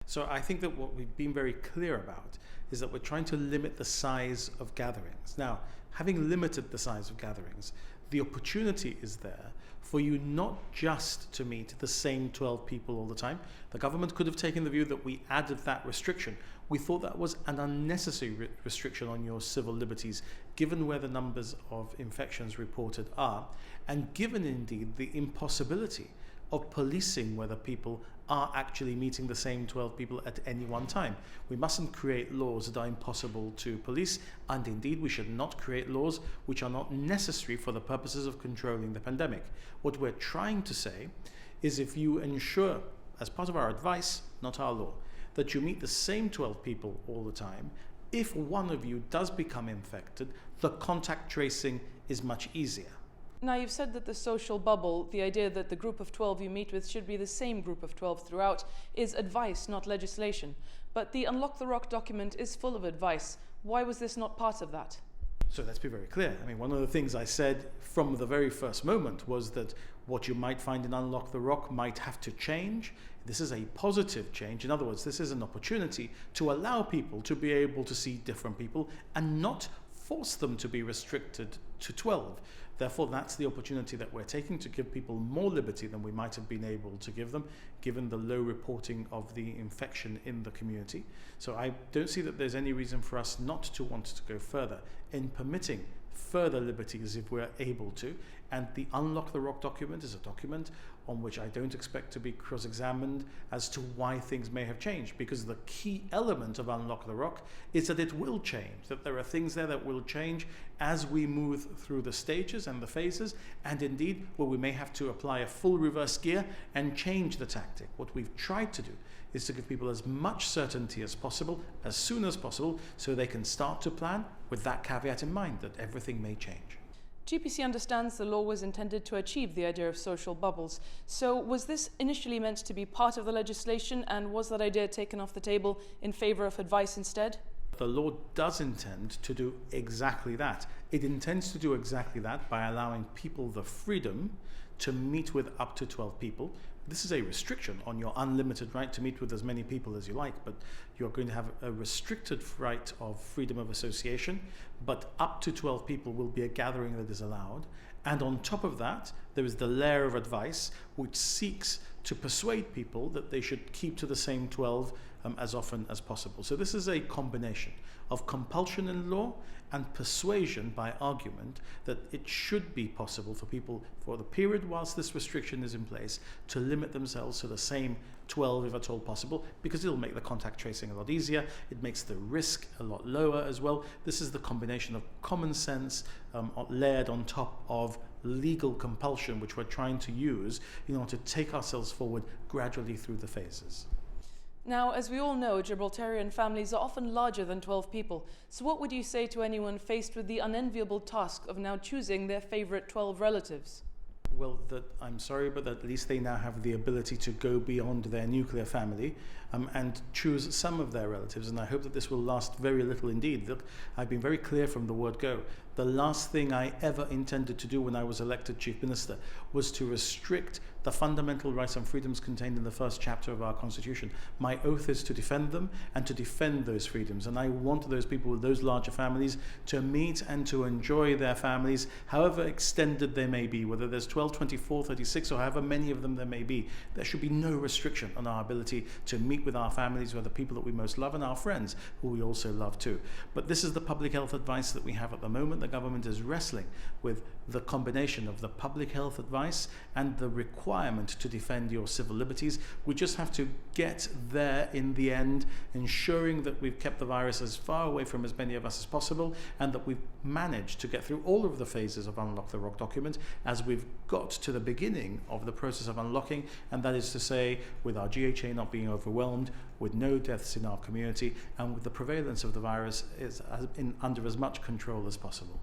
So I think that what we've been very clear about is that we're trying to limit the size of gatherings. Now, having limited the size of gatherings, the opportunity is there for you not just to meet the same 12 people all the time. The government could have taken the view that we added that restriction. We thought that was an unnecessary restriction on your civil liberties, given where the numbers of infections reported are, and given indeed the impossibility of policing whether people are actually meeting the same 12 people at any one time. We mustn't create laws that are impossible to police, and indeed we should not create laws which are not necessary for the purposes of controlling the pandemic. What we're trying to say is if you ensure, as part of our advice, not our law, that you meet the same 12 people all the time, if one of you does become infected, the contact tracing is much easier. Now, you've said that the social bubble, the idea that the group of 12 you meet with should be the same group of 12 throughout, is advice, not legislation. But the Unlock the Rock document is full of advice. Why was this not part of that? So let's be very clear. I mean, one of the things I said from the very first moment was that what you might find in Unlock the Rock might have to change. This is a positive change. In other words, this is an opportunity to allow people to be able to see different people and not force them to be restricted to 12. Therefore, that's the opportunity that we're taking to give people more liberty than we might have been able to give them, given the low reporting of the infection in the community. So I don't see that there's any reason for us not to want to go further in permitting further liberties if we're able to. And the Unlock the Rock document is a document on which I don't expect to be cross-examined as to why things may have changed, because the key element of Unlock the Rock is that it will change, that there are things there that will change as we move through the stages and the phases, and indeed where we may have to apply a full reverse gear and change the tactic. What we've tried to do is to give people as much certainty as possible, as soon as possible, so they can start to plan with that caveat in mind that everything may change. GPC understands the law was intended to achieve the idea of social bubbles. So was this initially meant to be part of the legislation, and was that idea taken off the table in favour of advice instead? The law does intend to do exactly that. It intends to do exactly that by allowing people the freedom to meet with up to 12 people. This is a restriction on your unlimited right to meet with as many people as you like, but you're going to have a restricted right of freedom of association, but up to 12 people will be a gathering that is allowed. And on top of that, there is the layer of advice which seeks to persuade people that they should keep to the same 12 as often as possible. So this is a combination of compulsion in law and persuasion by argument that it should be possible for people, for the period whilst this restriction is in place, to limit themselves to the same 12 if at all possible, because it'll make the contact tracing a lot easier. It makes the risk a lot lower as well. This is the combination of common sense layered on top of legal compulsion, which we're trying to use in order to take ourselves forward gradually through the phases. Now, as we all know, Gibraltarian families are often larger than 12 people. So what would you say to anyone faced with the unenviable task of now choosing their favourite 12 relatives? Well, I'm sorry, but at least they now have the ability to go beyond their nuclear family and choose some of their relatives. And I hope that this will last very little indeed. Look, I've been very clear from the word go. The last thing I ever intended to do when I was elected Chief Minister was to restrict the fundamental rights and freedoms contained in the first chapter of our Constitution. My oath is to defend them and to defend those freedoms. And I want those people with those larger families to meet and to enjoy their families, however extended they may be, whether there's 12, 24, 36, or however many of them there may be. There should be no restriction on our ability to meet with our families, with the people that we most love, and our friends, who we also love too. But this is the public health advice that we have at the moment. The government is wrestling with the combination of the public health advice and the requirement to defend your civil liberties. We just have to get there in the end, ensuring that we've kept the virus as far away from as many of us as possible, and that we've managed to get through all of the phases of Unlock the Rock document as we've got to the beginning of the process of unlocking, and that is to say, with our GHA not being overwhelmed, with no deaths in our community, and with the prevalence of the virus under as much control as possible.